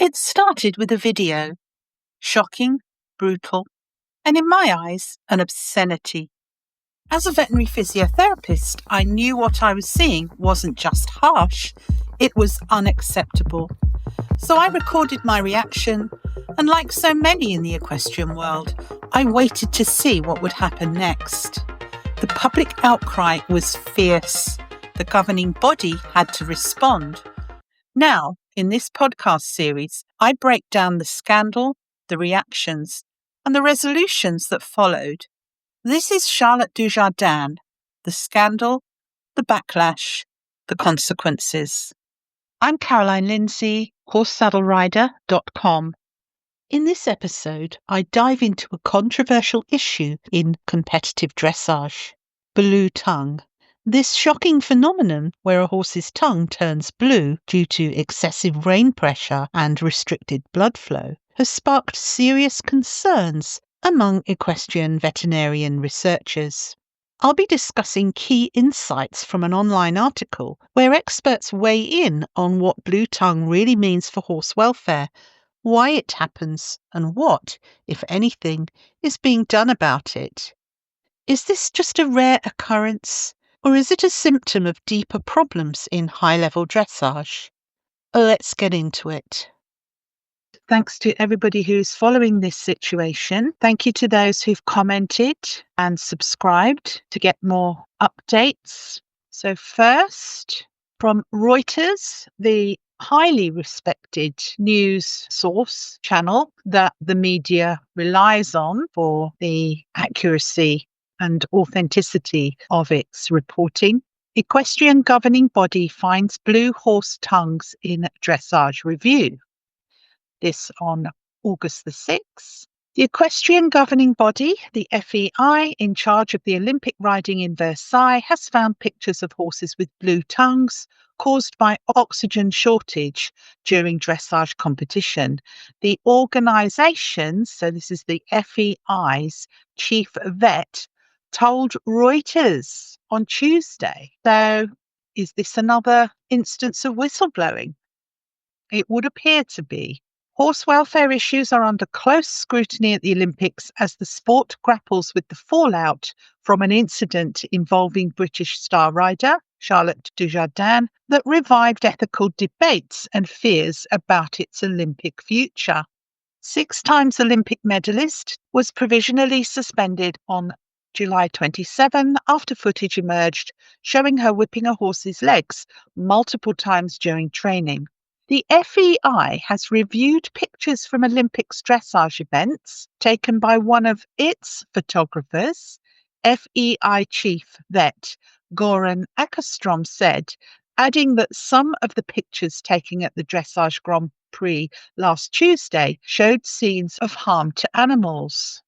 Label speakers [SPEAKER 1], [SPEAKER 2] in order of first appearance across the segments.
[SPEAKER 1] It started with a video. Shocking, brutal, and in my eyes, an obscenity. As a veterinary physiotherapist, I knew what I was seeing wasn't just harsh, it was unacceptable. So I recorded my reaction, and like so many in the equestrian world, I waited to see what would happen next. The public outcry was fierce. The governing body had to respond. Now, in this podcast series, I break down the scandal, the reactions, and the resolutions that followed. This is Charlotte Dujardin, the scandal, the backlash, the consequences. I'm Caroline Lindsay, horsesaddlerider.com. In this episode, I dive into a controversial issue in competitive dressage, blue tongue. This shocking phenomenon, where a horse's tongue turns blue due to excessive rein pressure and restricted blood flow, has sparked serious concerns among equestrian veterinarian researchers. I'll be discussing key insights from an online article where experts weigh in on what blue tongue really means for horse welfare, why it happens, and what, if anything, is being done about it. Is this just a rare occurrence? Or is it a symptom of deeper problems in high-level dressage? Let's get into it. Thanks to everybody who's following this situation. Thank you to those who've commented and subscribed to get more updates. So first, from Reuters, the highly respected news source channel that the media relies on for the accuracy and authenticity of its reporting. Equestrian governing body finds blue horse tongues in dressage review. This on August the 6th. The equestrian governing body, the FEI, in charge of the Olympic riding in Versailles, has found pictures of horses with blue tongues caused by oxygen shortage during dressage competition. The organisation, so this is the FEI's chief vet, told Reuters on Tuesday. So is this another instance of whistleblowing? It would appear to be. Horse welfare issues are under close scrutiny at the Olympics as the sport grapples with the fallout from an incident involving British star rider Charlotte Dujardin that revived ethical debates and fears about its Olympic future. 6 times Olympic medalist was provisionally suspended on July 27 after footage emerged showing her whipping a horse's legs multiple times during training. The FEI has reviewed pictures from Olympics dressage events taken by one of its photographers. FEI chief vet Goran Ackerstrom said, adding that some of the pictures taken at the Dressage Grand Prix last Tuesday showed scenes of harm to animals.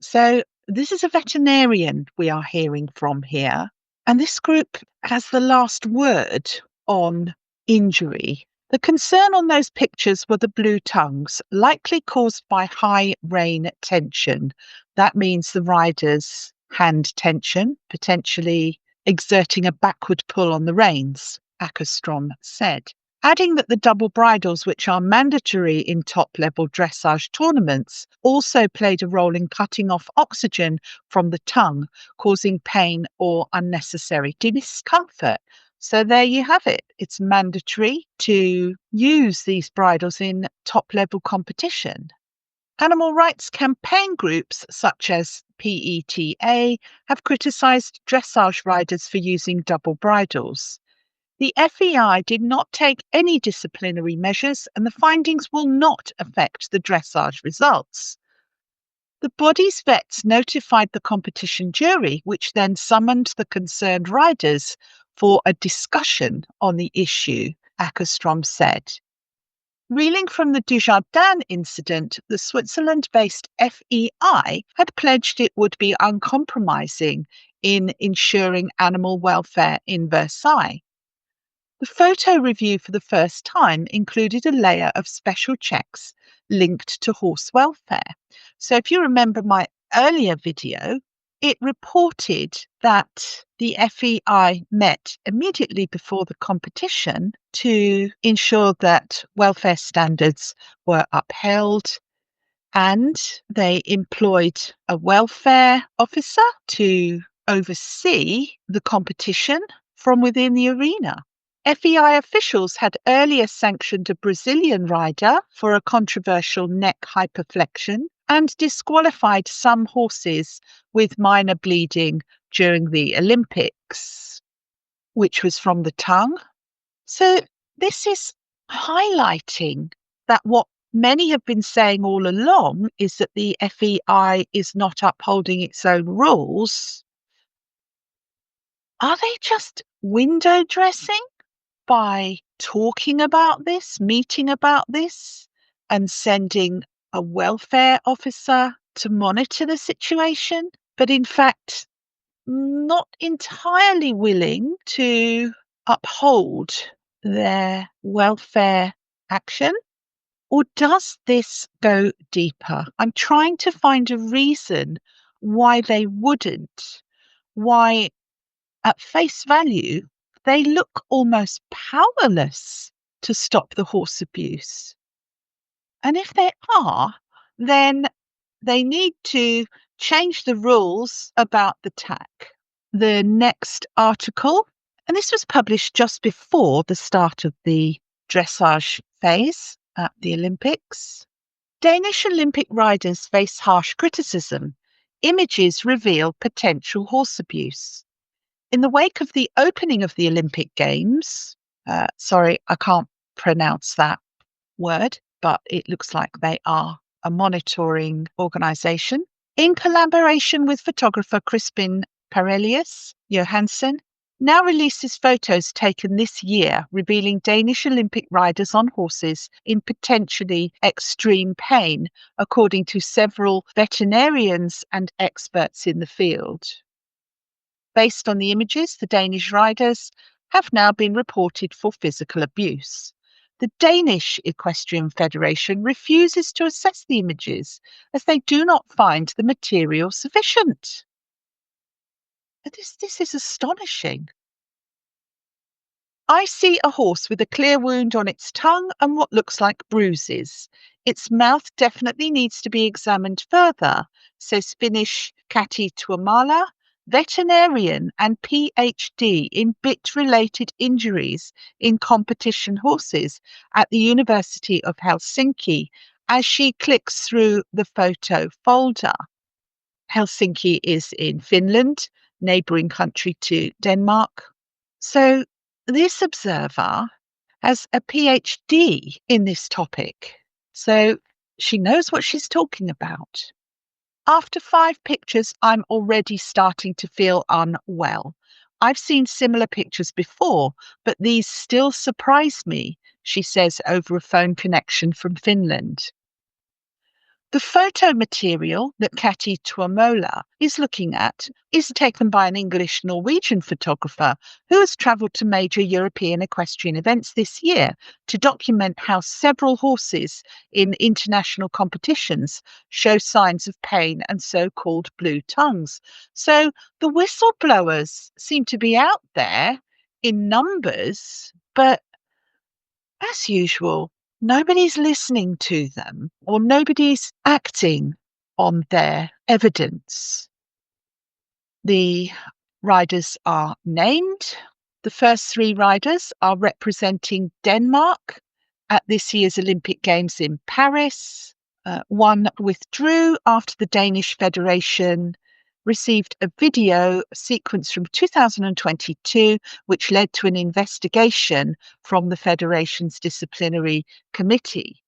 [SPEAKER 1] So this is a veterinarian we are hearing from here, and this group has the last word on injury. The concern on those pictures were the blue tongues, likely caused by high rein tension. That means the rider's hand tension, potentially exerting a backward pull on the reins, Ackerstrom said. Adding that the double bridles, which are mandatory in top-level dressage tournaments, also played a role in cutting off oxygen from the tongue, causing pain or unnecessary discomfort. So there you have it. It's mandatory to use these bridles in top-level competition. Animal rights campaign groups such as PETA have criticised dressage riders for using double bridles. The FEI did not take any disciplinary measures, and the findings will not affect the dressage results. The body's vets notified the competition jury, which then summoned the concerned riders for a discussion on the issue, Ackerstrom said. Reeling from the Dujardin incident, the Switzerland-based FEI had pledged it would be uncompromising in ensuring animal welfare in Versailles. The photo review for the first time included a layer of special checks linked to horse welfare. So if you remember my earlier video, it reported that the FEI met immediately before the competition to ensure that welfare standards were upheld, and they employed a welfare officer to oversee the competition from within the arena. FEI officials had earlier sanctioned a Brazilian rider for a controversial neck hyperflexion and disqualified some horses with minor bleeding during the Olympics, which was from the tongue. So this is highlighting that what many have been saying all along is that the FEI is not upholding its own rules. Are they just window dressing by talking about this, meeting about this, and sending a welfare officer to monitor the situation, but in fact not entirely willing to uphold their welfare action? Or does this go deeper? I'm trying to find a reason why they wouldn't, why at face value they look almost powerless to stop the horse abuse. And if they are, then they need to change the rules about the tack. The next article, and this was published just before the start of the dressage phase at the Olympics. Danish Olympic riders face harsh criticism. Images reveal potential horse abuse. In the wake of the opening of the Olympic Games, sorry, I can't pronounce that word, but it looks like they are a monitoring organisation. In collaboration with photographer Crispin Parelius Johansen, now releases photos taken this year revealing Danish Olympic riders on horses in potentially extreme pain, according to several veterinarians and experts in the field. Based on the images, the Danish riders have now been reported for physical abuse. The Danish Equestrian Federation refuses to assess the images as they do not find the material sufficient. This is astonishing. I see a horse with a clear wound on its tongue and what looks like bruises. Its mouth definitely needs to be examined further, says Finnish Kati Tuomala, veterinarian and PhD in bit-related injuries in competition horses at the University of Helsinki, as she clicks through the photo folder. Helsinki is in Finland, neighbouring country to Denmark. So this observer has a PhD in this topic, so she knows what she's talking about. After 5 pictures, I'm already starting to feel unwell. I've seen similar pictures before, but these still surprise me, she says over a phone connection from Finland. The photo material that Kati Tuomola is looking at is taken by an English-Norwegian photographer who has travelled to major European equestrian events this year to document how several horses in international competitions show signs of pain and so-called blue tongues. So the whistleblowers seem to be out there in numbers, but as usual, nobody's listening to them or nobody's acting on their evidence. The riders are named. The first 3 riders are representing Denmark at this year's Olympic Games in Paris. One withdrew after the Danish Federation received a video sequence from 2022, which led to an investigation from the Federation's disciplinary committee.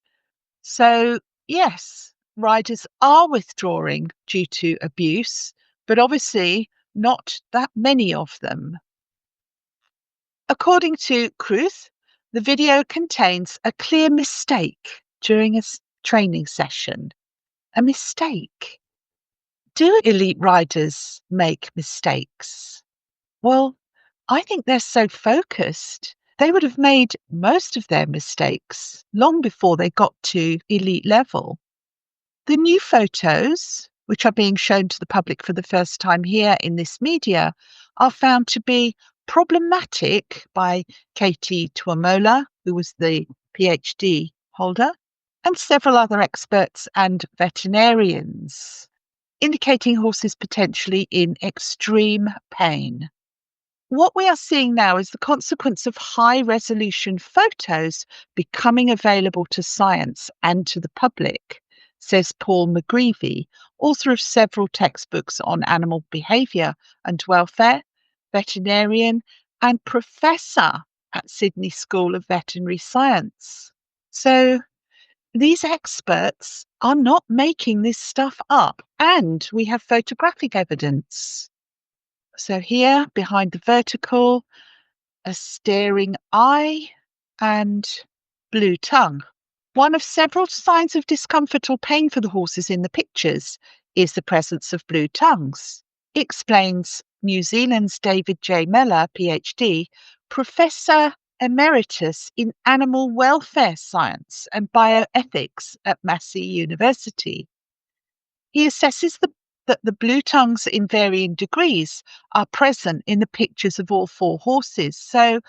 [SPEAKER 1] So, yes, riders are withdrawing due to abuse, but obviously not that many of them. According to Kruth, the video contains a clear mistake during a training session. A mistake. Do elite riders make mistakes? Well, I think they're so focused, they would have made most of their mistakes long before they got to elite level. The new photos which are being shown to the public for the first time here in this media, are found to be problematic by Katie Tuomola, who was the PhD holder, and several other experts and veterinarians, indicating horses potentially in extreme pain. What we are seeing now is the consequence of high-resolution photos becoming available to science and to the public, says Paul McGreevy, author of several textbooks on animal behaviour and welfare, veterinarian, and professor at Sydney School of Veterinary Science. So these experts are not making this stuff up, and we have photographic evidence. So here, behind the vertical, a staring eye and blue tongue. One of several signs of discomfort or pain for the horses in the pictures is the presence of blue tongues, explains New Zealand's David J. Mellor, PhD, Professor Emeritus in Animal Welfare Science and Bioethics at Massey University. He assesses that the blue tongues in varying degrees are present in the pictures of all four horses. So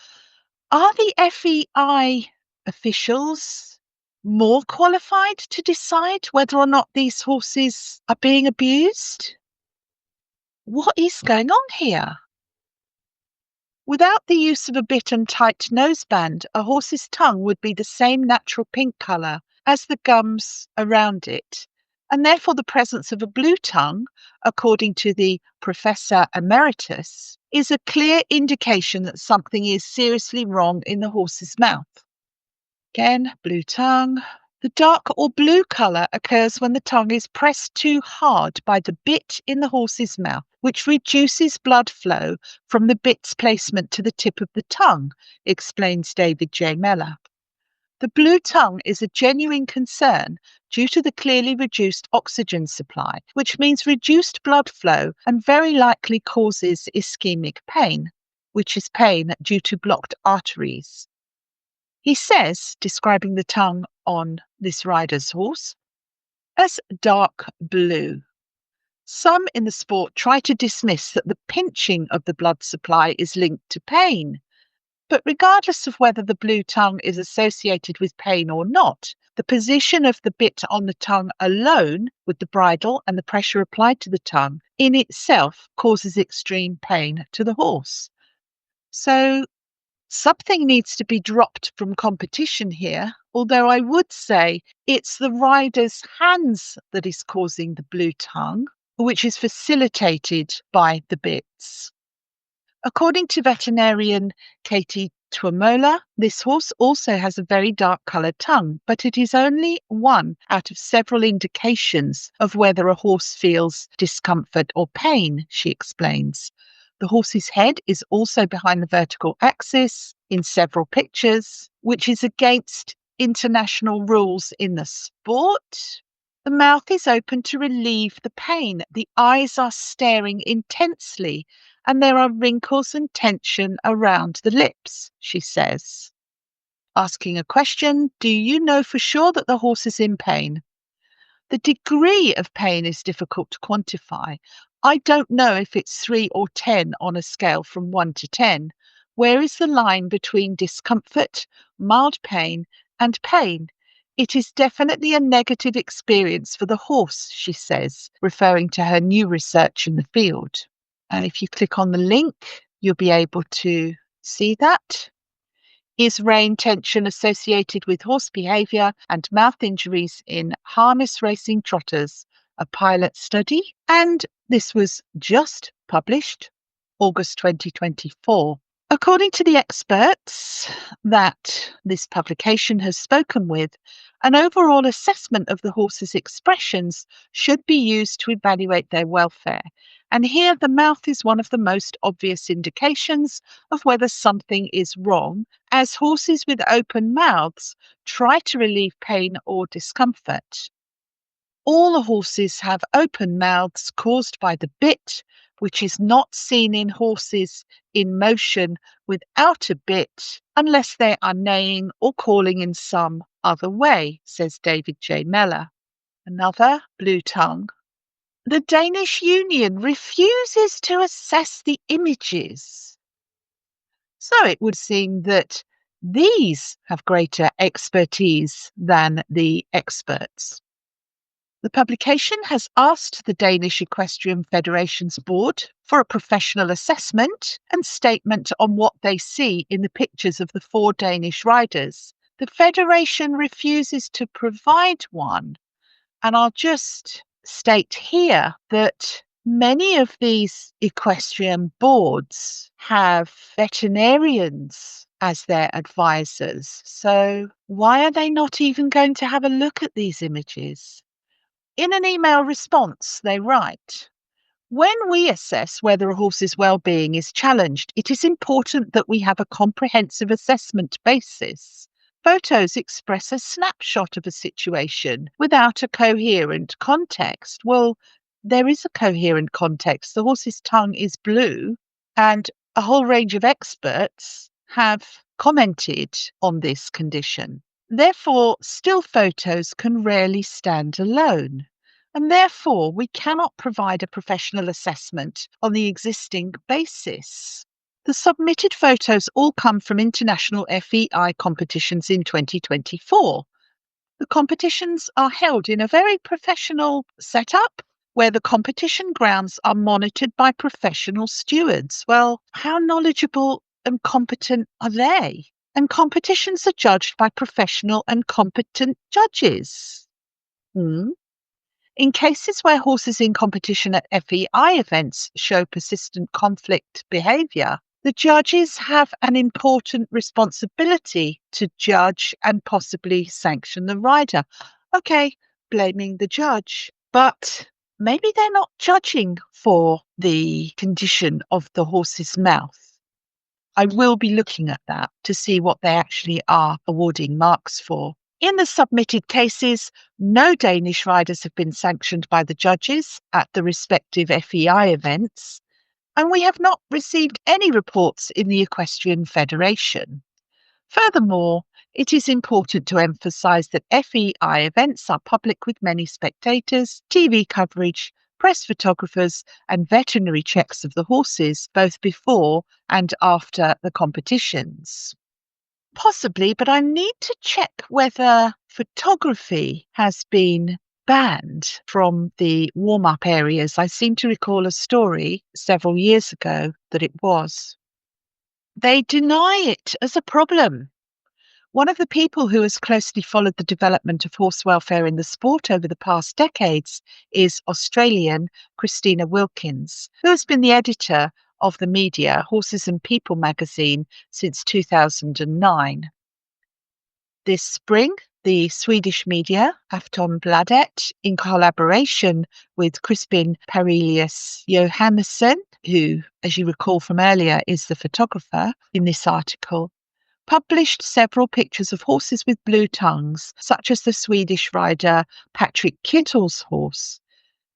[SPEAKER 1] are the FEI officials more qualified to decide whether or not these horses are being abused? What is going on here? Without the use of a bit and tight noseband, a horse's tongue would be the same natural pink colour as the gums around it, and therefore the presence of a blue tongue, according to the Professor Emeritus, is a clear indication that something is seriously wrong in the horse's mouth. Again, blue tongue. The dark or blue colour occurs when the tongue is pressed too hard by the bit in the horse's mouth, which reduces blood flow from the bit's placement to the tip of the tongue, explains David J. Mellor. The blue tongue is a genuine concern due to the clearly reduced oxygen supply, which means reduced blood flow and very likely causes ischemic pain, which is pain due to blocked arteries. He says, describing the tongue on this rider's horse, as dark blue. Some in the sport try to dismiss that the pinching of the blood supply is linked to pain. But regardless of whether the blue tongue is associated with pain or not, the position of the bit on the tongue alone, with the bridle and the pressure applied to the tongue, in itself causes extreme pain to the horse. So something needs to be dropped from competition here, although I would say it's the rider's hands that is causing the blue tongue, which is facilitated by the bits. According to veterinarian Katie Tuomola, this horse also has a very dark coloured tongue, but it is only one out of several indications of whether a horse feels discomfort or pain, she explains. The horse's head is also behind the vertical axis in several pictures, which is against international rules in the sport. The mouth is open to relieve the pain. The eyes are staring intensely, and there are wrinkles and tension around the lips, she says. Asking a question, do you know for sure that the horse is in pain? The degree of pain is difficult to quantify. I don't know if it's 3 or 10 on a scale from 1 to 10. Where is the line between discomfort, mild pain, and pain? It is definitely a negative experience for the horse, she says, referring to her new research in the field. And if you click on the link, you'll be able to see that. Is rein tension associated with horse behaviour and mouth injuries in harness racing trotters? A pilot study. And this was just published August 2024. According to the experts that this publication has spoken with, an overall assessment of the horse's expressions should be used to evaluate their welfare. And here the mouth is one of the most obvious indications of whether something is wrong, as horses with open mouths try to relieve pain or discomfort. All the horses have open mouths caused by the bit, which is not seen in horses in motion without a bit unless they are neighing or calling in some other way, says David J. Mellor. Another blue tongue. The Danish Union refuses to assess the images. So it would seem that these have greater expertise than the experts. The publication has asked the Danish Equestrian Federation's board for a professional assessment and statement on what they see in the pictures of the 4 Danish riders. The Federation refuses to provide one, and I'll just state here that many of these equestrian boards have veterinarians as their advisors. So why are they not even going to have a look at these images? In an email response, they write, "When we assess whether a horse's well-being is challenged, it is important that we have a comprehensive assessment basis. Photos express a snapshot of a situation without a coherent context." Well, there is a coherent context. The horse's tongue is blue, and a whole range of experts have commented on this condition. Therefore, still photos can rarely stand alone, and therefore we cannot provide a professional assessment on the existing basis. The submitted photos all come from international FEI competitions in 2024. The competitions are held in a very professional setup where the competition grounds are monitored by professional stewards. Well, how knowledgeable and competent are they? And competitions are judged by professional and competent judges. In cases where horses in competition at FEI events show persistent conflict behaviour, the judges have an important responsibility to judge and possibly sanction the rider. Okay, blaming the judge, but maybe they're not judging for the condition of the horse's mouth. I will be looking at that to see what they actually are awarding marks for. In the submitted cases, no Danish riders have been sanctioned by the judges at the respective FEI events, and we have not received any reports in the Equestrian Federation. Furthermore, it is important to emphasise that FEI events are public with many spectators, TV coverage, press photographers and veterinary checks of the horses both before and after the competitions. Possibly, but I need to check whether photography has been banned from the warm-up areas. I seem to recall a story several years ago that it was. They deny it as a problem. One of the people who has closely followed the development of horse welfare in the sport over the past decades is Australian Christina Wilkins, who has been the editor of the media Horses and People magazine since 2009. This spring, the Swedish media Aftonbladet, in collaboration with Crispin Parelius Johannesson, who, as you recall from earlier, is the photographer in this article, published several pictures of horses with blue tongues, such as the Swedish rider Patrick Kittle's horse.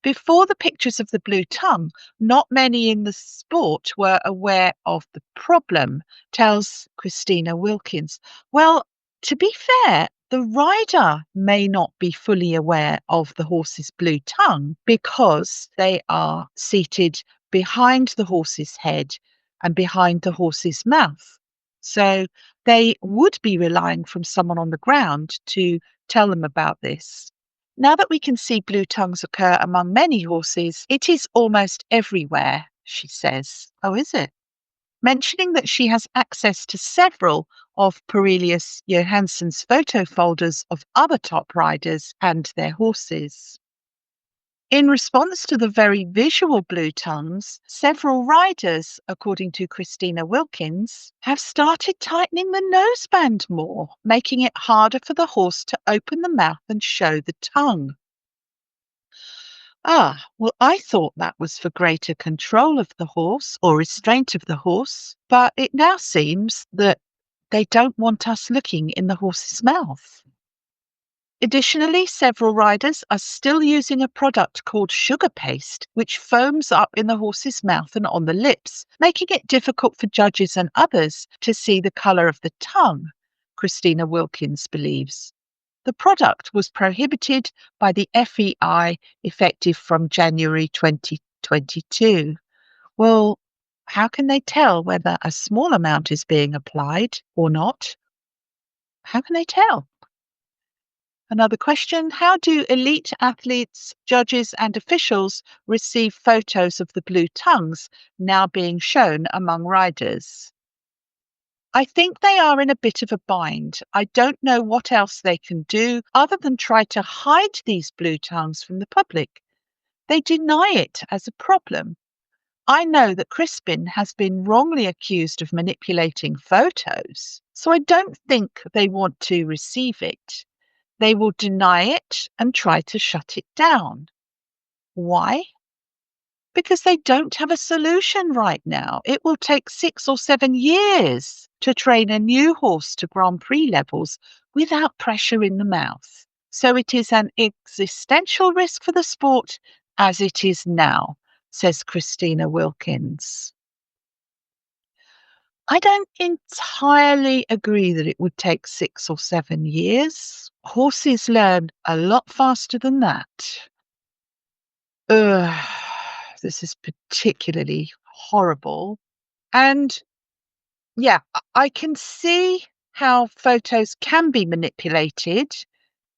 [SPEAKER 1] Before the pictures of the blue tongue, not many in the sport were aware of the problem, tells Christina Wilkins. Well, to be fair, the rider may not be fully aware of the horse's blue tongue because they are seated behind the horse's head and behind the horse's mouth. So they would be relying from someone on the ground to tell them about this. Now that we can see blue tongues occur among many horses, it is almost everywhere, she says. Oh, is it? Mentioning that she has access to several of Parelius Johansson's photo folders of other top riders and their horses. In response to the very visual blue tongues, several riders, according to Christina Wilkins, have started tightening the noseband more, making it harder for the horse to open the mouth and show the tongue. Well, I thought that was for greater control of the horse or restraint of the horse, but it now seems that they don't want us looking in the horse's mouth. Additionally, several riders are still using a product called sugar paste, which foams up in the horse's mouth and on the lips, making it difficult for judges and others to see the colour of the tongue, Christina Wilkins believes. The product was prohibited by the FEI effective from January 2022. Well, how can they tell whether a small amount is being applied or not? How can they tell? Another question, how do elite athletes, judges and officials receive photos of the blue tongues now being shown among riders? I think they are in a bit of a bind. I don't know what else they can do other than try to hide these blue tongues from the public. They deny it as a problem. I know that Crispin has been wrongly accused of manipulating photos, so I don't think they want to receive it. They will deny it and try to shut it down. Why? Because they don't have a solution right now. It will take 6 or 7 years to train a new horse to Grand Prix levels without pressure in the mouth. So it is an existential risk for the sport as it is now, says Christina Wilkins. I don't entirely agree that it would take 6 or 7 years. Horses learn a lot faster than that. Ugh, this is particularly horrible. And yeah, I can see how photos can be manipulated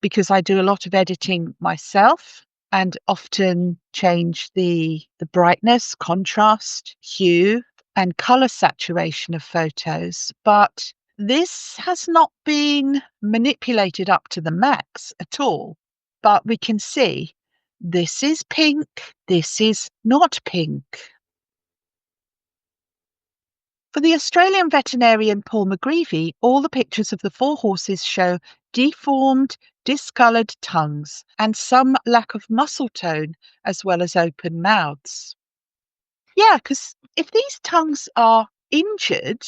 [SPEAKER 1] because I do a lot of editing myself and often change the brightness, contrast, hue, and color saturation of photos. But this has not been manipulated up to the max at all. But we can see this is pink, this is not pink. For the Australian veterinarian Paul McGreevy, all the pictures of the 4 horses show deformed, discoloured tongues and some lack of muscle tone as well as open mouths. Yeah, because if these tongues are injured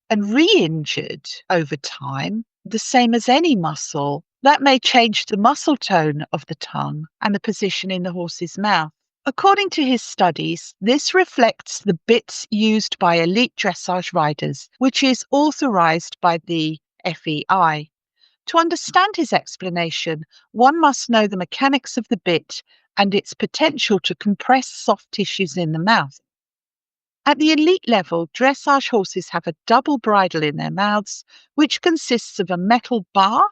[SPEAKER 1] and re-injured over time, the same as any muscle, that may change the muscle tone of the tongue and the position in the horse's mouth. According to his studies, this reflects the bits used by elite dressage riders, which is authorised by the FEI. To understand his explanation, one must know the mechanics of the bit and its potential to compress soft tissues in the mouth. At the elite level, dressage horses have a double bridle in their mouths, which consists of a metal bar,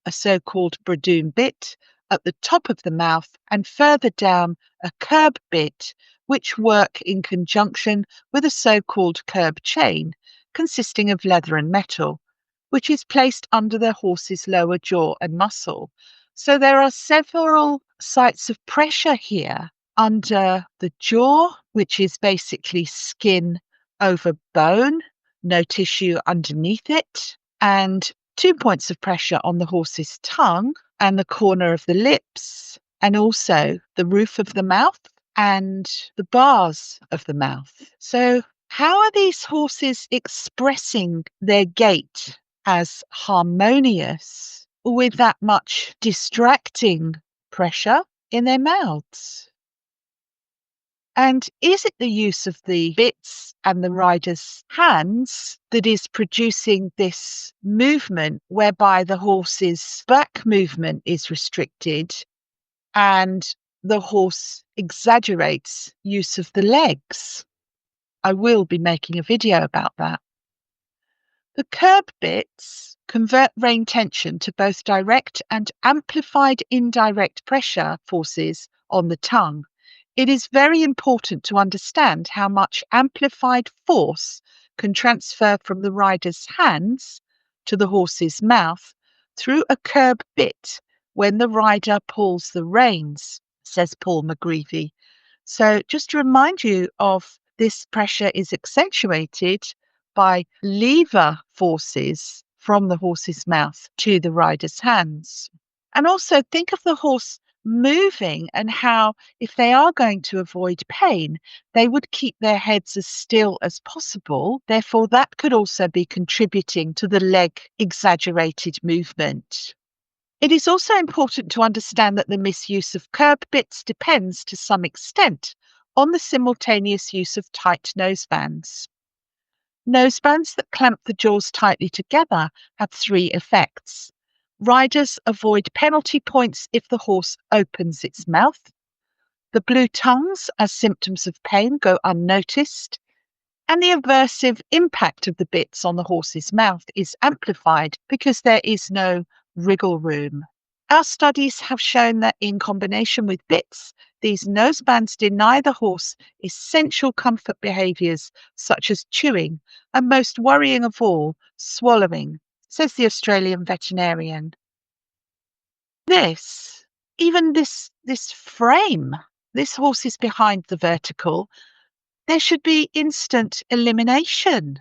[SPEAKER 1] a so-called Bridles bit, at the top of the mouth, and further down a curb bit, which work in conjunction with a so-called curb chain, consisting of leather and metal, which is placed under the horse's lower jaw and muscle. So there are several sites of pressure here under the jaw, which is basically skin over bone, no tissue underneath it, and 2 points of pressure on the horse's tongue and the corner of the lips, and also the roof of the mouth and the bars of the mouth. So how are these horses expressing their gait as harmonious with that much distracting pressure in their mouths? And is it the use of the bits and the rider's hands that is producing this movement whereby the horse's back movement is restricted and the horse exaggerates use of the legs? I will be making a video about that. The curb bits convert rein tension to both direct and amplified indirect pressure forces on the tongue. It is very important to understand how much amplified force can transfer from the rider's hands to the horse's mouth through a curb bit when the rider pulls the reins, says Paul McGreevy. So just to remind you of this pressure is accentuated by lever forces from the horse's mouth to the rider's hands. And also think of the horse moving and how, if they are going to avoid pain, they would keep their heads as still as possible. Therefore, that could also be contributing to the leg exaggerated movement. It is also important to understand that the misuse of curb bits depends to some extent on the simultaneous use of tight nosebands. Nosebands that clamp the jaws tightly together have 3 effects. Riders avoid penalty points if the horse opens its mouth. The blue tongues as symptoms of pain go unnoticed, and the aversive impact of the bits on the horse's mouth is amplified because there is no wriggle room. Our studies have shown that in combination with bits, these nosebands deny the horse essential comfort behaviours such as chewing and, most worrying of all, swallowing, says the Australian veterinarian. Even this frame, this horse is behind the vertical. There should be instant elimination,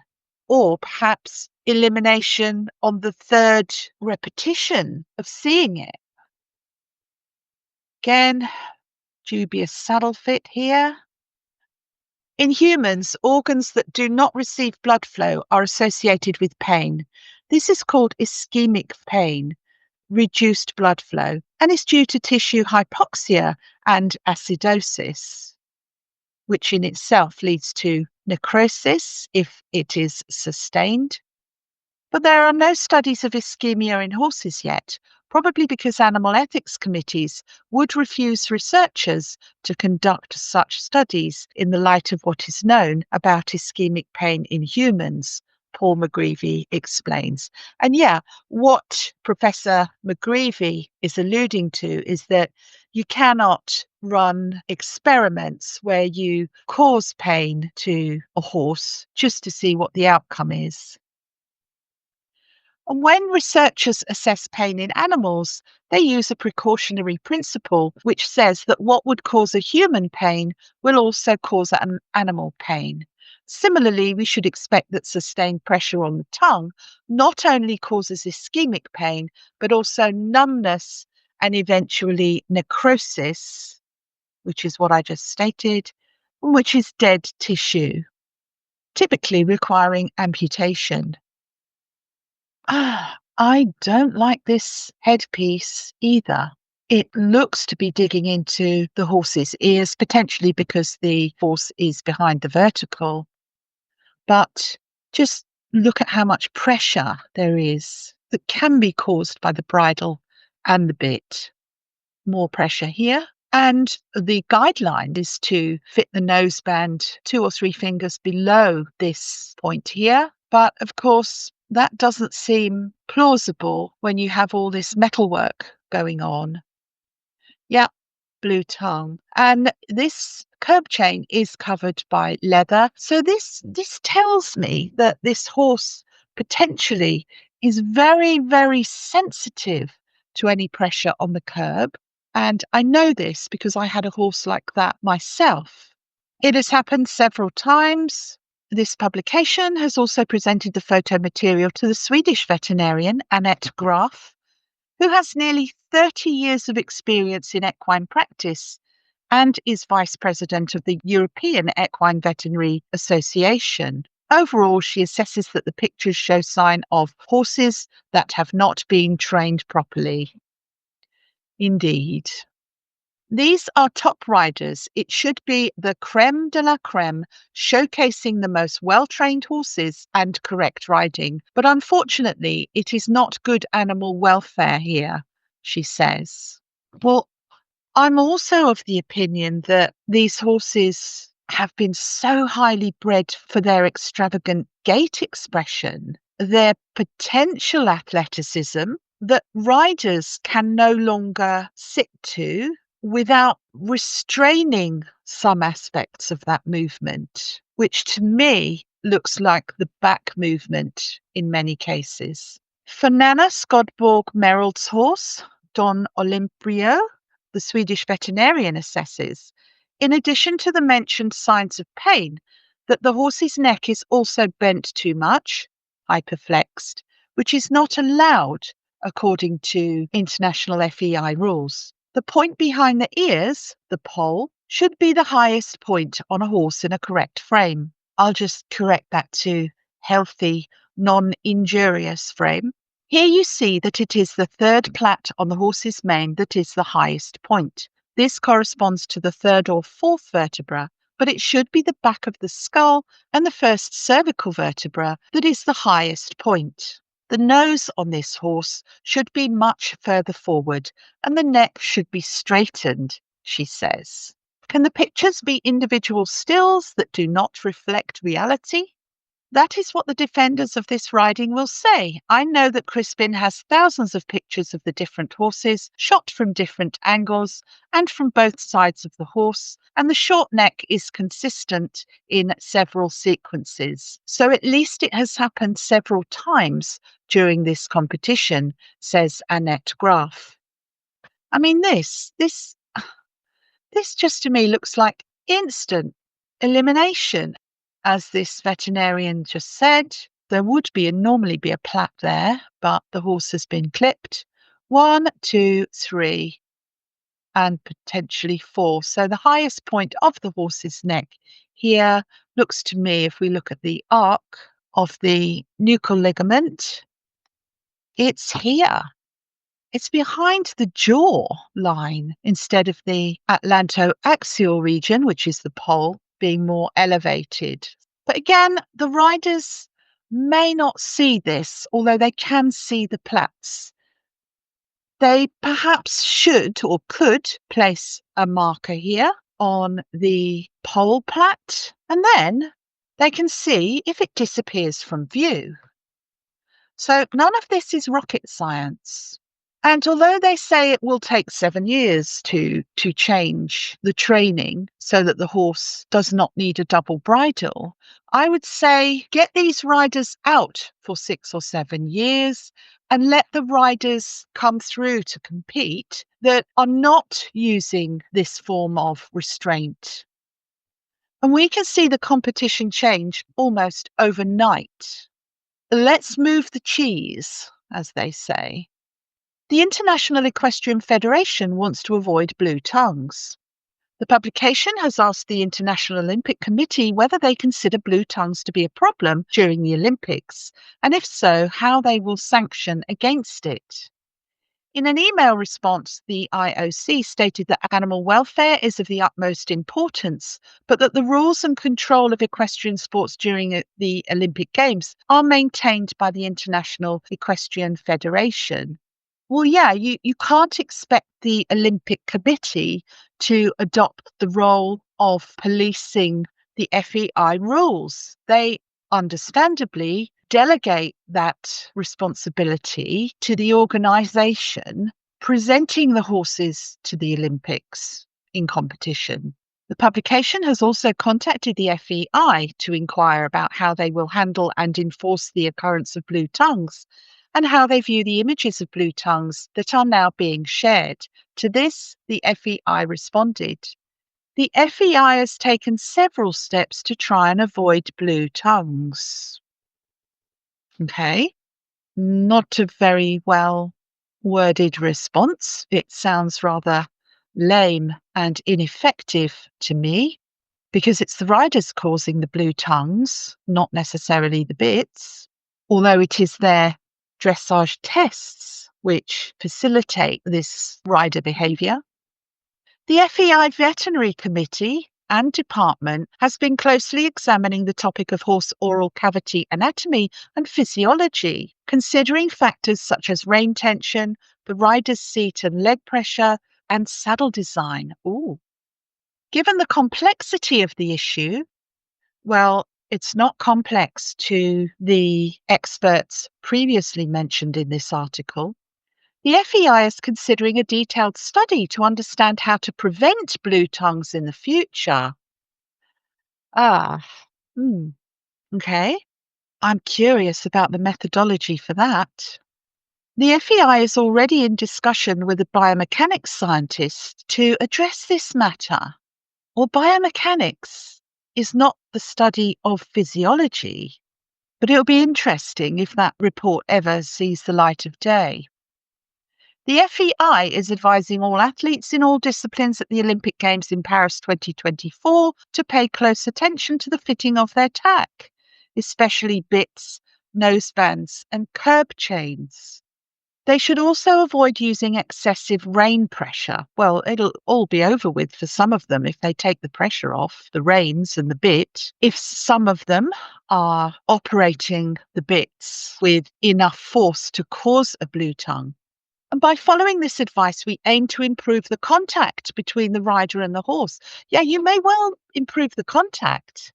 [SPEAKER 1] or perhaps elimination on the third repetition of seeing it. Again, dubious saddle fit here. In humans, organs that do not receive blood flow are associated with pain. This is called ischemic pain, reduced blood flow, and is due to tissue hypoxia and acidosis, which in itself leads to necrosis if it is sustained. But there are no studies of ischemia in horses yet, probably because animal ethics committees would refuse researchers to conduct such studies in the light of what is known about ischemic pain in humans, Paul McGreevy explains. And what Professor McGreevy is alluding to is that you cannot run experiments where you cause pain to a horse just to see what the outcome is. And when researchers assess pain in animals, they use a precautionary principle which says that what would cause a human pain will also cause an animal pain. Similarly, we should expect that sustained pressure on the tongue not only causes ischemic pain, but also numbness and eventually necrosis, which is what I just stated, which is dead tissue, typically requiring amputation. I don't like this headpiece either. It looks to be digging into the horse's ears, potentially because the horse is behind the vertical. But just look at how much pressure there is that can be caused by the bridle and the bit. More pressure here. And the guideline is to fit the noseband 2 or 3 fingers below this point here. But of course, that doesn't seem plausible when you have all this metalwork going on. Yeah, blue tongue. And this curb chain is covered by leather. So this tells me that this horse potentially is very, very sensitive to any pressure on the curb. And I know this because I had a horse like that myself. It has happened several times. This publication has also presented the photo material to the Swedish veterinarian Annette Graf, who has nearly 30 years of experience in equine practice and is vice president of the European Equine Veterinary Association. Overall, she assesses that the pictures show sign of horses that have not been trained properly. Indeed. These are top riders. It should be the creme de la creme, showcasing the most well-trained horses and correct riding. But unfortunately, it is not good animal welfare here, she says. Well, I'm also of the opinion that these horses have been so highly bred for their extravagant gait expression, their potential athleticism, that riders can no longer sit to without restraining some aspects of that movement, which to me looks like the back movement in many cases. For Nana Skodborg Merrild's horse, Don Olympio, the Swedish veterinarian assesses, in addition to the mentioned signs of pain, that the horse's neck is also bent too much, hyperflexed, which is not allowed according to international FEI rules. The point behind the ears, the poll, should be the highest point on a horse in a correct frame. I'll just correct that to healthy, non-injurious frame. Here you see that it is the third plait on the horse's mane that is the highest point. This corresponds to the third or fourth vertebra, but it should be the back of the skull and the first cervical vertebra that is the highest point. The nose on this horse should be much further forward and the neck should be straightened, she says. Can the pictures be individual stills that do not reflect reality? That is what the defenders of this riding will say. I know that Crispin has thousands of pictures of the different horses, shot from different angles and from both sides of the horse, and the short neck is consistent in several sequences. So at least it has happened several times during this competition, says Annette Graf. I mean, this just to me looks like instant elimination. As this veterinarian just said, there would normally be a plait there, but the horse has been clipped. 1, 2, 3, and potentially 4. So the highest point of the horse's neck here looks to me, if we look at the arc of the nuchal ligament, it's here. It's behind the jaw line instead of the atlantoaxial region, which is the pole, being more elevated. But again, the riders may not see this, although they can see the plaits. They perhaps should or could place a marker here on the pole plait, and then they can see if it disappears from view. So none of this is rocket science. And although they say it will take 7 years to change the training so that the horse does not need a double bridle, I would say get these riders out for 6 or 7 years and let the riders come through to compete that are not using this form of restraint. And we can see the competition change almost overnight. Let's move the cheese, as they say. The International Equestrian Federation wants to avoid blue tongues. The publication has asked the International Olympic Committee whether they consider blue tongues to be a problem during the Olympics, and if so, how they will sanction against it. In an email response, the IOC stated that animal welfare is of the utmost importance, but that the rules and control of equestrian sports during the Olympic Games are maintained by the International Equestrian Federation. Well, yeah, you can't expect the Olympic Committee to adopt the role of policing the FEI rules. They understandably delegate that responsibility to the organisation presenting the horses to the Olympics in competition. The publication has also contacted the FEI to inquire about how they will handle and enforce the occurrence of blue tongues and how they view the images of blue tongues that are now being shared. To this, the FEI responded. The FEI has taken several steps to try and avoid blue tongues. Okay, not a very well worded response. It sounds rather lame and ineffective to me because it's the riders causing the blue tongues, not necessarily the bits, although it is their dressage tests which facilitate this rider behaviour. The FEI Veterinary Committee and Department has been closely examining the topic of horse oral cavity anatomy and physiology, considering factors such as rein tension, the rider's seat and leg pressure, and saddle design. Ooh. Given the complexity of the issue, well, it's not complex to the experts previously mentioned in this article. The FEI is considering a detailed study to understand how to prevent blue tongues in the future. Okay. I'm curious about the methodology for that. The FEI is already in discussion with a biomechanics scientist to address this matter. Well, biomechanics is not the study of physiology, but it'll be interesting if that report ever sees the light of day. The FEI is advising all athletes in all disciplines at the Olympic Games in Paris 2024 to pay close attention to the fitting of their tack, especially bits, nosebands, and curb chains. They should also avoid using excessive rein pressure. Well, it'll all be over with for some of them if they take the pressure off the reins and the bit. If some of them are operating the bits with enough force to cause a blue tongue. And by following this advice, we aim to improve the contact between the rider and the horse. Yeah, you may well improve the contact,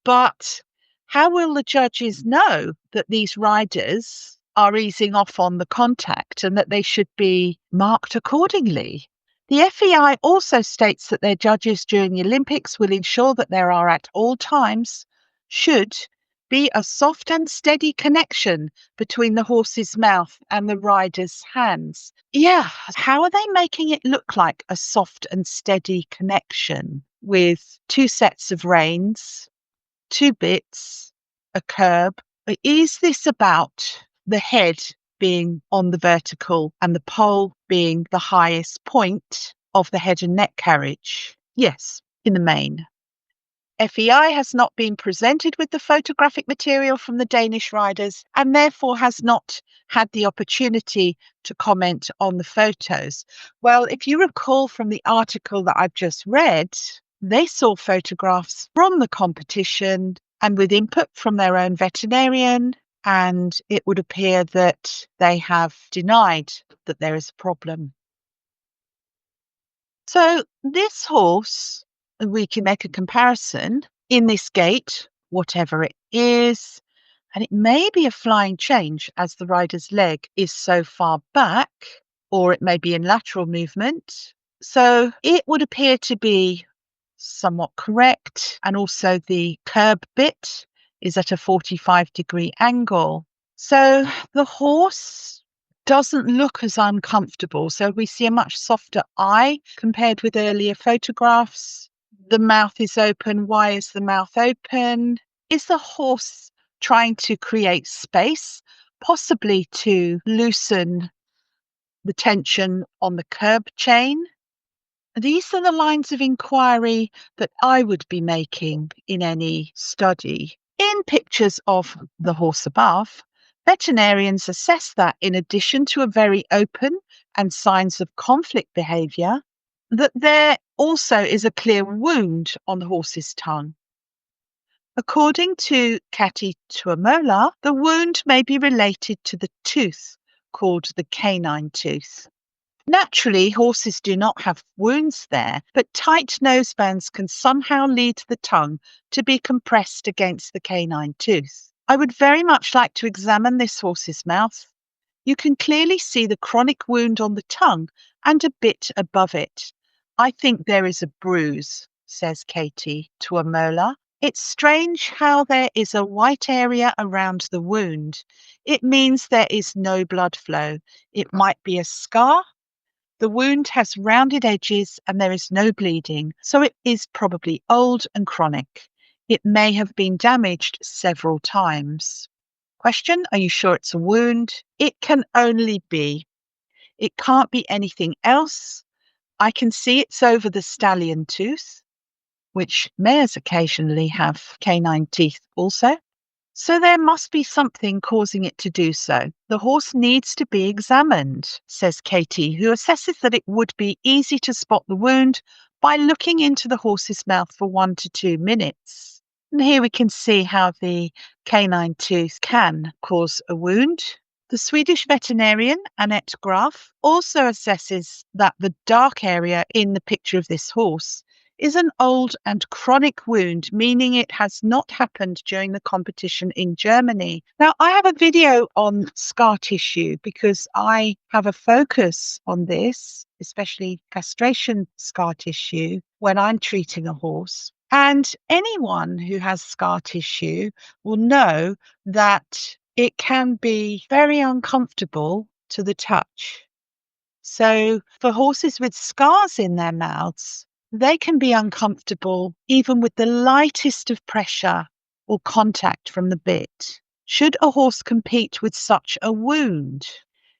[SPEAKER 1] but how will the judges know that these riders are easing off on the contact and that they should be marked accordingly? The FEI also states that their judges during the Olympics will ensure that there are at all times should be a soft and steady connection between the horse's mouth and the rider's hands. Yeah, how are they making it look like a soft and steady connection with two sets of reins, two bits, a curb? Is this about the head being on the vertical and the pole being the highest point of the head and neck carriage? Yes, in the main. FEI has not been presented with the photographic material from the Danish riders and therefore has not had the opportunity to comment on the photos. Well, if you recall from the article that I've just read, they saw photographs from the competition and with input from their own veterinarian, and it would appear that they have denied that there is a problem. So this horse, we can make a comparison in this gait, whatever it is, and it may be a flying change as the rider's leg is so far back, or it may be in lateral movement. So it would appear to be somewhat correct, and also the curb bit is at a 45-degree angle. So the horse doesn't look as uncomfortable. So we see a much softer eye compared with earlier photographs. The mouth is open. Why is the mouth open? Is the horse trying to create space, possibly to loosen the tension on the curb chain? These are the lines of inquiry that I would be making in any study. In pictures of the horse above, veterinarians assess that in addition to a very open and signs of conflict behaviour, that there also is a clear wound on the horse's tongue. According to Kati Tuomola, the wound may be related to the tooth called the canine tooth. Naturally, horses do not have wounds there, but tight nosebands can somehow lead the tongue to be compressed against the canine tooth. I would very much like to examine this horse's mouth. You can clearly see the chronic wound on the tongue and a bit above it. I think there is a bruise, says Katie Tuomola. It's strange how there is a white area around the wound. It means there is no blood flow. It might be a scar. The wound has rounded edges and there is no bleeding, so it is probably old and chronic. It may have been damaged several times. Question, are you sure it's a wound? It can only be. It can't be anything else. I can see it's over the stallion tooth, which mares occasionally have canine teeth also. So there must be something causing it to do so. The horse needs to be examined, says Katie, who assesses that it would be easy to spot the wound by looking into the horse's mouth for 1 to 2 minutes. And here we can see how the canine tooth can cause a wound. The Swedish veterinarian Annette Graf also assesses that the dark area in the picture of this horse is an old and chronic wound, meaning it has not happened during the competition in Germany. Now, I have a video on scar tissue because I have a focus on this, especially castration scar tissue, when I'm treating a horse. And anyone who has scar tissue will know that it can be very uncomfortable to the touch. So for horses with scars in their mouths, they can be uncomfortable even with the lightest of pressure or contact from the bit. Should a horse compete with such a wound?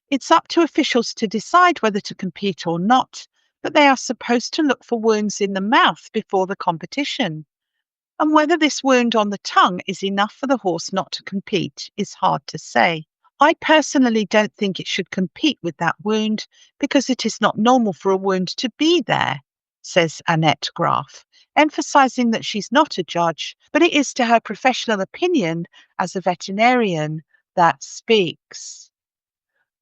[SPEAKER 1] It's up to officials to decide whether to compete or not, but they are supposed to look for wounds in the mouth before the competition. And whether this wound on the tongue is enough for the horse not to compete is hard to say. I personally don't think it should compete with that wound because it is not normal for a wound to be there, says Annette Graf, emphasising that she's not a judge, but it is to her professional opinion as a veterinarian that speaks.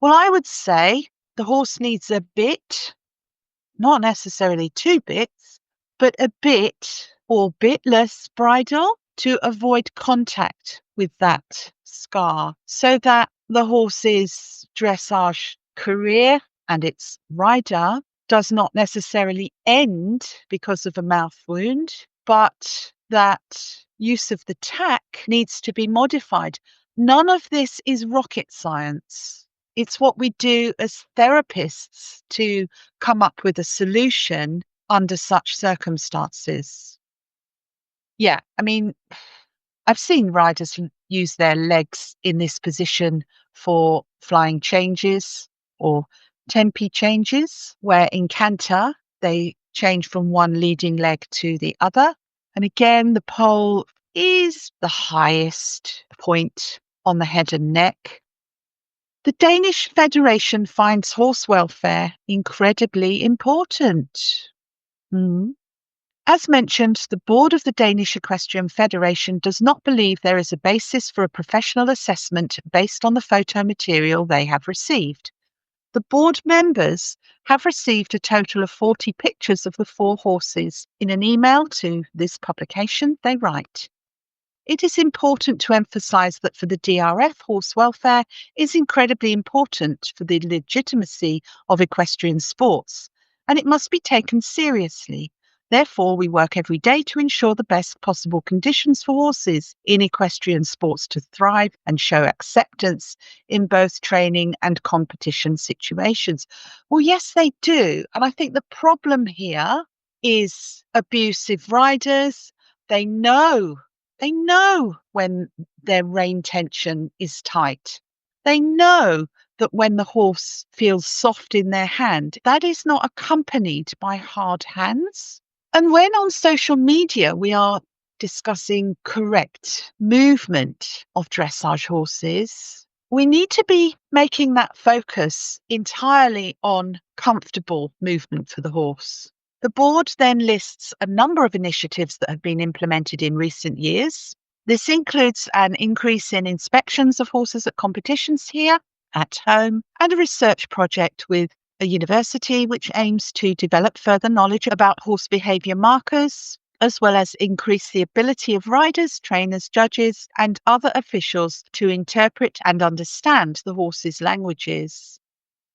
[SPEAKER 1] Well, I would say the horse needs a bit, not necessarily 2 bits, but a bit or bitless bridle to avoid contact with that scar so that the horse's dressage career and its rider does not necessarily end because of a mouth wound, but that use of the tack needs to be modified. None of this is rocket science. It's what we do as therapists to come up with a solution under such circumstances. Yeah, I mean, I've seen riders use their legs in this position for flying changes or tempi changes, where in canter they change from one leading leg to the other. And again, the pole is the highest point on the head and neck. The Danish Federation finds horse welfare incredibly important. As mentioned, the board of the Danish Equestrian Federation does not believe there is a basis for a professional assessment based on the photo material they have received. The board members have received a total of 40 pictures of the 4 horses. In an email to this publication, they write, "It is important to emphasise that for the DRF, horse welfare is incredibly important for the legitimacy of equestrian sports, and it must be taken seriously. Therefore, we work every day to ensure the best possible conditions for horses in equestrian sports to thrive and show acceptance in both training and competition situations." Well, yes, they do. And I think the problem here is abusive riders. They know when their rein tension is tight. They know that when the horse feels soft in their hand, that is not accompanied by hard hands. And when on social media we are discussing correct movement of dressage horses, we need to be making that focus entirely on comfortable movement for the horse. The board then lists a number of initiatives that have been implemented in recent years. This includes an increase in inspections of horses at competitions here at home and a research project with a university which aims to develop further knowledge about horse behaviour markers, as well as increase the ability of riders, trainers, judges, and other officials to interpret and understand the horse's languages.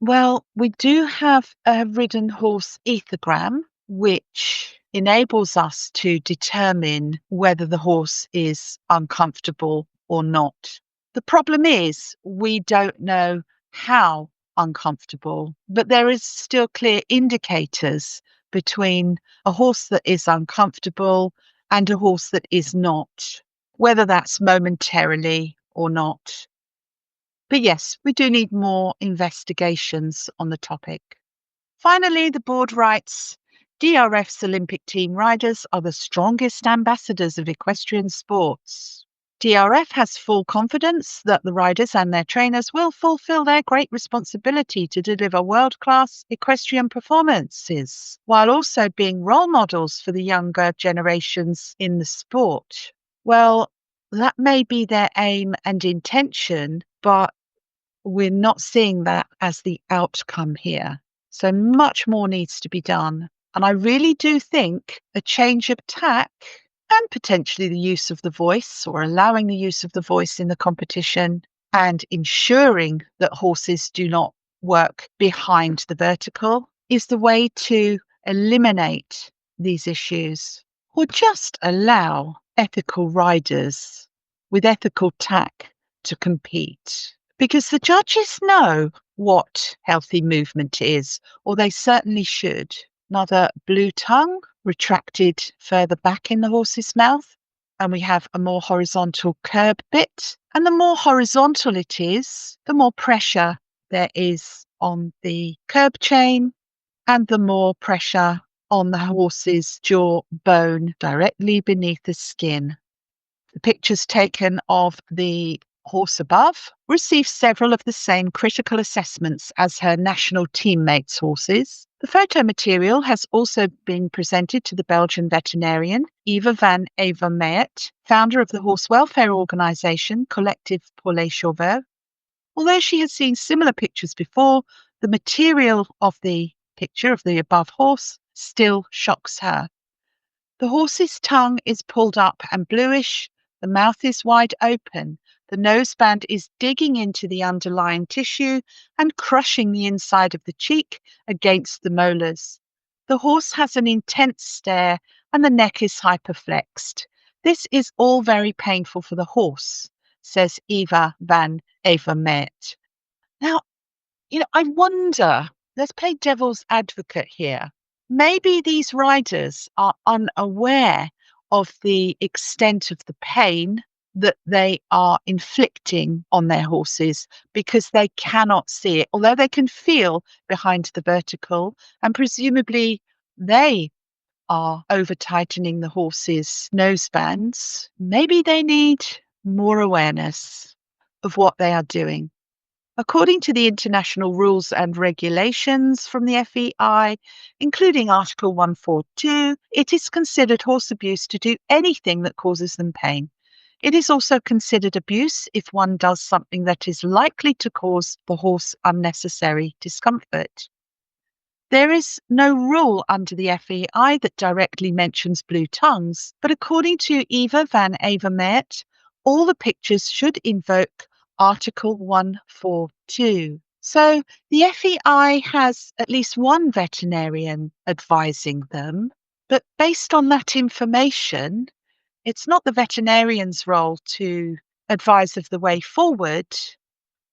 [SPEAKER 1] Well, we do have a ridden horse ethogram, which enables us to determine whether the horse is uncomfortable or not. The problem is we don't know how uncomfortable, but there is still clear indicators between a horse that is uncomfortable and a horse that is not, whether that's momentarily or not. But yes, we do need more investigations on the topic. Finally, the board writes, DRF's Olympic team riders are the strongest ambassadors of equestrian sports. DRF has full confidence that the riders and their trainers will fulfill their great responsibility to deliver world-class equestrian performances, while also being role models for the younger generations in the sport. Well, that may be their aim and intention, but we're not seeing that as the outcome here. So much more needs to be done. And I really do think a change of tack and potentially the use of the voice or allowing the use of the voice in the competition and ensuring that horses do not work behind the vertical is the way to eliminate these issues, or just allow ethical riders with ethical tack to compete. Because the judges know what healthy movement is, or they certainly should. Another blue tongue retracted further back in the horse's mouth, and we have a more horizontal curb bit. And the more horizontal it is, the more pressure there is on the curb chain and the more pressure on the horse's jaw bone directly beneath the skin. The pictures taken of the horse above received several of the same critical assessments as her national teammates' horses. The photo material has also been presented to the Belgian veterinarian Eva van Avermaet, founder of the horse welfare organisation Collectif pour les Chauffeurs. Although she has seen similar pictures before, the material of the picture of the above horse still shocks her. The horse's tongue is pulled up and bluish, the mouth is wide open, the noseband is digging into the underlying tissue and crushing the inside of the cheek against the molars. The horse has an intense stare and the neck is hyperflexed. This is all very painful for the horse, says Eva van Avermaet. Now, I wonder, let's play devil's advocate here. Maybe these riders are unaware of the extent of the pain that they are inflicting on their horses because they cannot see it, although they can feel behind the vertical, and presumably they are over tightening the horse's nosebands. Maybe they need more awareness of what they are doing. According to the international rules and regulations from the FEI, including Article 142, it is considered horse abuse to do anything that causes them pain. It is also considered abuse if one does something that is likely to cause the horse unnecessary discomfort. There is no rule under the FEI that directly mentions blue tongues, but according to Eva van Avermaet, all the pictures should invoke Article 142. So the FEI has at least one veterinarian advising them, but based on that information, it's not the veterinarian's role to advise of the way forward.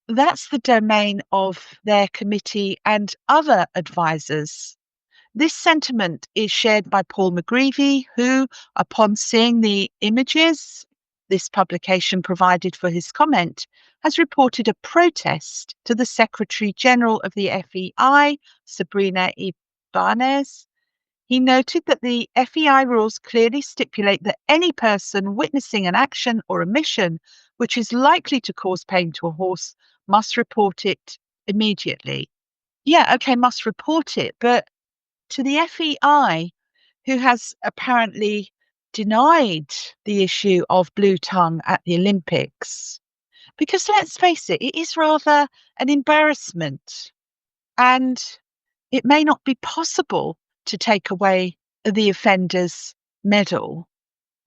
[SPEAKER 1] That's the domain of their committee and other advisors. This sentiment is shared by Paul McGreevy, who, upon seeing the images this publication provided for his comment, has reported a protest to the Secretary General of the FEI, Sabrina Ibanez. He noted that the FEI rules clearly stipulate that any person witnessing an action or omission which is likely to cause pain to a horse must report it immediately. Yeah, okay, must report it, but to the FEI, who has apparently denied the issue of blue tongue at the Olympics, because let's face it, it is rather an embarrassment, and it may not be possible to take away the offender's medal.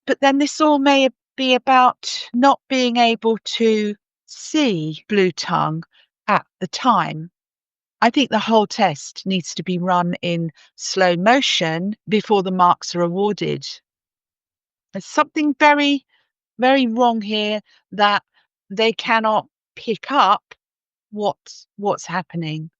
[SPEAKER 1] But then this all may be about not being able to see blue tongue at the time. I think the whole test needs to be run in slow motion before the marks are awarded. There's something very, very wrong here that they cannot pick up what's happening.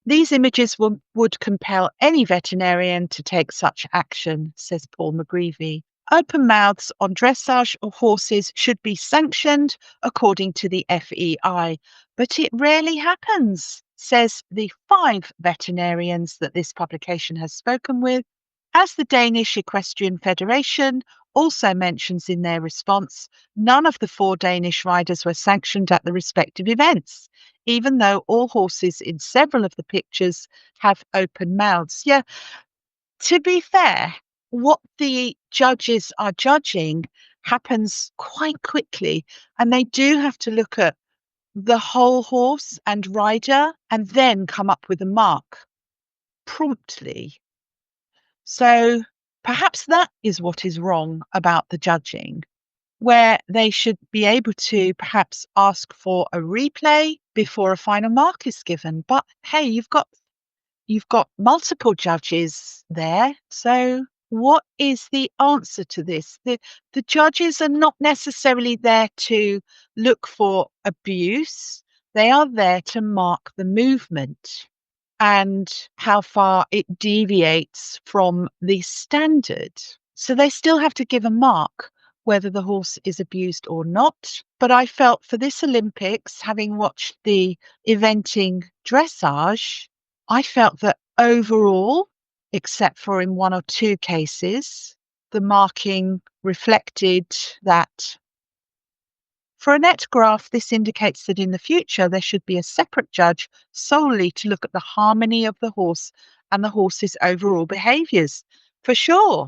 [SPEAKER 1] These images would compel any veterinarian to take such action, says Paul McGreevy. Open mouths on dressage or horses should be sanctioned according to the FEI, but it rarely happens, says the 5 veterinarians that this publication has spoken with. As the Danish Equestrian Federation also mentions in their response, none of the 4 Danish riders were sanctioned at the respective events, even though all horses in several of the pictures have open mouths. Yeah, to be fair, what the judges are judging happens quite quickly, and they do have to look at the whole horse and rider and then come up with a mark promptly. So perhaps that is what is wrong about the judging, where they should be able to perhaps ask for a replay before a final mark is given. But hey, you've got multiple judges there. So what is the answer to this? The judges are not necessarily there to look for abuse. They are there to mark the movement and how far it deviates from the standard. So they still have to give a mark whether the horse is abused or not. But I felt for this Olympics, having watched the eventing dressage, I felt that overall, except for in 1 or 2 cases, the marking reflected that For Annette Graf, this indicates that in the future there should be a separate judge solely to look at the harmony of the horse and the horse's overall behaviours. For sure.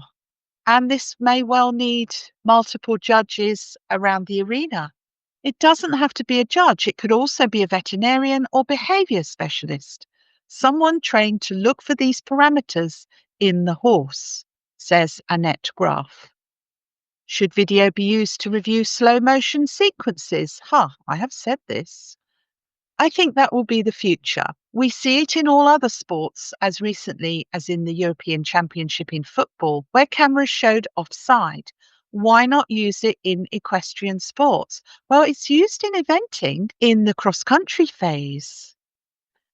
[SPEAKER 1] And this may well need multiple judges around the arena. It doesn't have to be a judge. It could also be a veterinarian or behaviour specialist, someone trained to look for these parameters in the horse, says Annette Graf. Should video be used to review slow motion sequences? I have said this. I think that will be the future. We see it in all other sports as recently as in the European Championship in football, where cameras showed offside. Why not use it in equestrian sports? Well, it's used in eventing in the cross-country phase.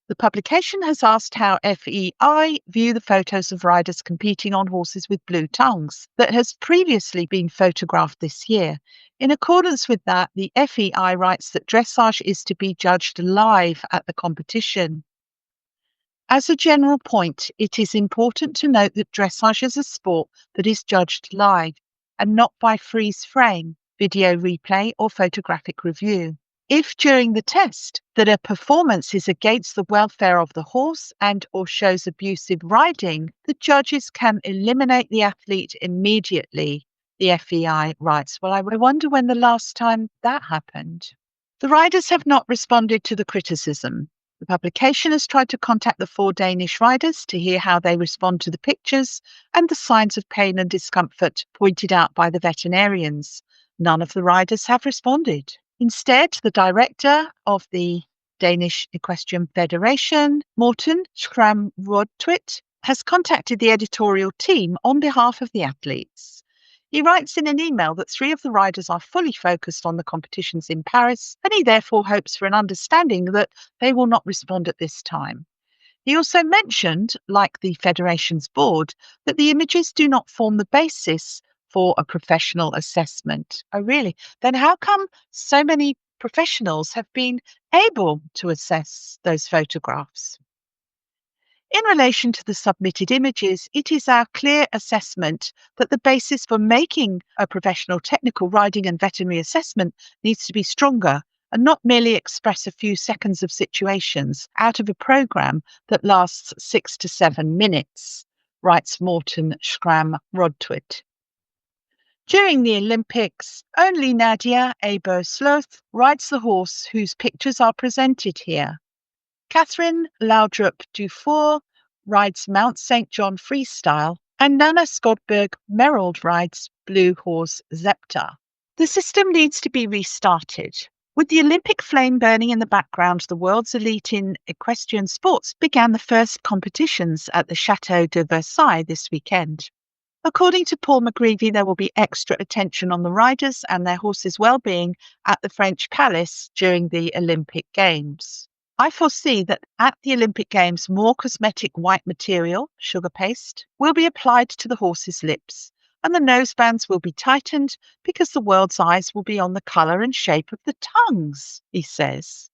[SPEAKER 1] The publication has asked how FEI view the photos of riders competing on horses with blue tongues that has previously been photographed this year. In accordance with that, the FEI writes that dressage is to be judged live at the competition. As a general point, it is important to note that dressage is a sport that is judged live and not by freeze frame, video replay or photographic review. If during the test that a performance is against the welfare of the horse and or shows abusive riding, the judges can eliminate the athlete immediately, the FEI writes. Well, I wonder when the last time that happened. The riders have not responded to the criticism. The publication has tried to contact the 4 Danish riders to hear how they respond to the pictures and the signs of pain and discomfort pointed out by the veterinarians. None of the riders have responded. Instead, the director of the Danish Equestrian Federation, Morten Schram-Rodtwit, has contacted the editorial team on behalf of the athletes. He writes in an email that 3 of the riders are fully focused on the competitions in Paris, and he therefore hopes for an understanding that they will not respond at this time. He also mentioned, like the Federation's board, that the images do not form the basis for a professional assessment. Oh, really? Then how come so many professionals have been able to assess those photographs? In relation to the submitted images, it is our clear assessment that the basis for making a professional technical riding and veterinary assessment needs to be stronger and not merely express a few seconds of situations out of a programme that lasts 6 to 7 minutes, writes Morten Schram-Rodtwit. During the Olympics, only Nadia Abo-Sloth rides the horse whose pictures are presented here. Catherine Laudrup Dufour rides Mount St. John Freestyle, and Nana Skodberg Merrild rides Blue Horse Zepter. The system needs to be restarted. With the Olympic flame burning in the background, the world's elite in equestrian sports began the first competitions at the Chateau de Versailles this weekend. According to Paul McGreevy, there will be extra attention on the riders and their horses' well-being at the French Palace during the Olympic Games. I foresee that at the Olympic Games, more cosmetic white material, sugar paste, will be applied to the horse's lips, and the nosebands will be tightened because the world's eyes will be on the colour and shape of the tongues, he says.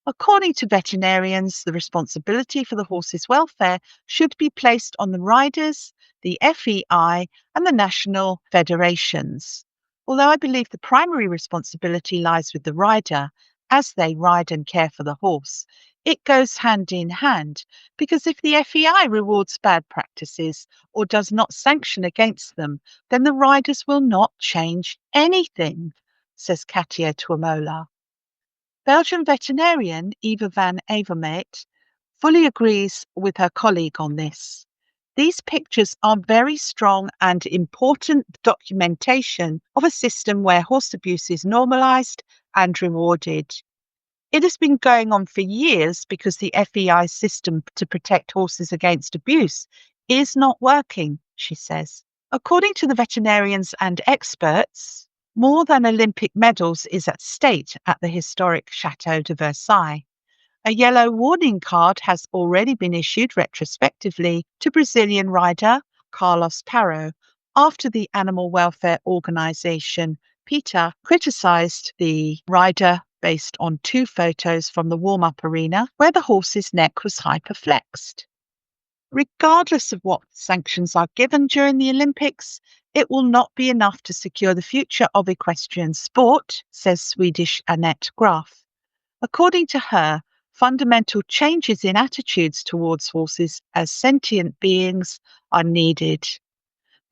[SPEAKER 1] According to veterinarians, the responsibility for the horse's welfare should be placed on the riders, the FEI, and the national federations. Although I believe the primary responsibility lies with the rider, as they ride and care for the horse, it goes hand in hand, because if the FEI rewards bad practices or does not sanction against them, then the riders will not change anything, says Katia Tuamola. Belgian veterinarian Eva van Avermaet fully agrees with her colleague on this. These pictures are very strong and important documentation of a system where horse abuse is normalised and rewarded. It has been going on for years because the FEI system to protect horses against abuse is not working, she says. According to the veterinarians and experts, more than Olympic medals is at stake at the historic Chateau de Versailles. A yellow warning card has already been issued retrospectively to Brazilian rider Carlos Parro after the animal welfare organisation PETA criticised the rider based on 2 photos from the warm-up arena where the horse's neck was hyperflexed. Regardless of what sanctions are given during the Olympics, it will not be enough to secure the future of equestrian sport, says Swedish Annette Graf. According to her, fundamental changes in attitudes towards horses as sentient beings are needed.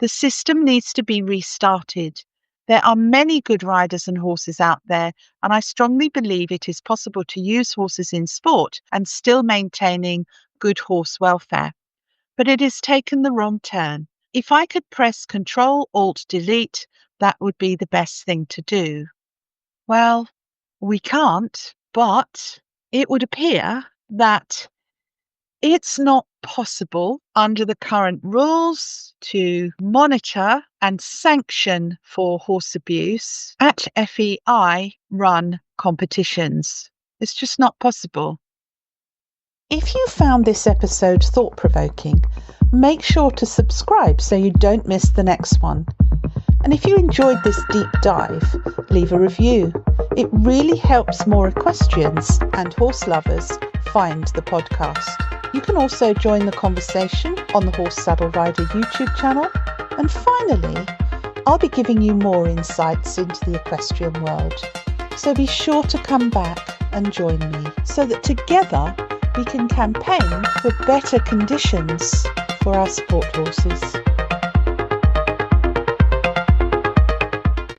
[SPEAKER 1] The system needs to be restarted. There are many good riders and horses out there, and I strongly believe it is possible to use horses in sport and still maintaining good horse welfare. But it has taken the wrong turn. If I could press Ctrl-Alt-Delete, that would be the best thing to do. Well, we can't, but it would appear that it's not possible under the current rules to monitor and sanction for horse abuse at FEI-run competitions. It's just not possible. If you found this episode thought-provoking, make sure to subscribe so you don't miss the next one. And if you enjoyed this deep dive, leave a review. It really helps more equestrians and horse lovers find the podcast. You can also join the conversation on the Horse Saddle Rider YouTube channel. And finally, I'll be giving you more insights into the equestrian world. So be sure to come back and join me so that together we can campaign for better conditions for our sport horses.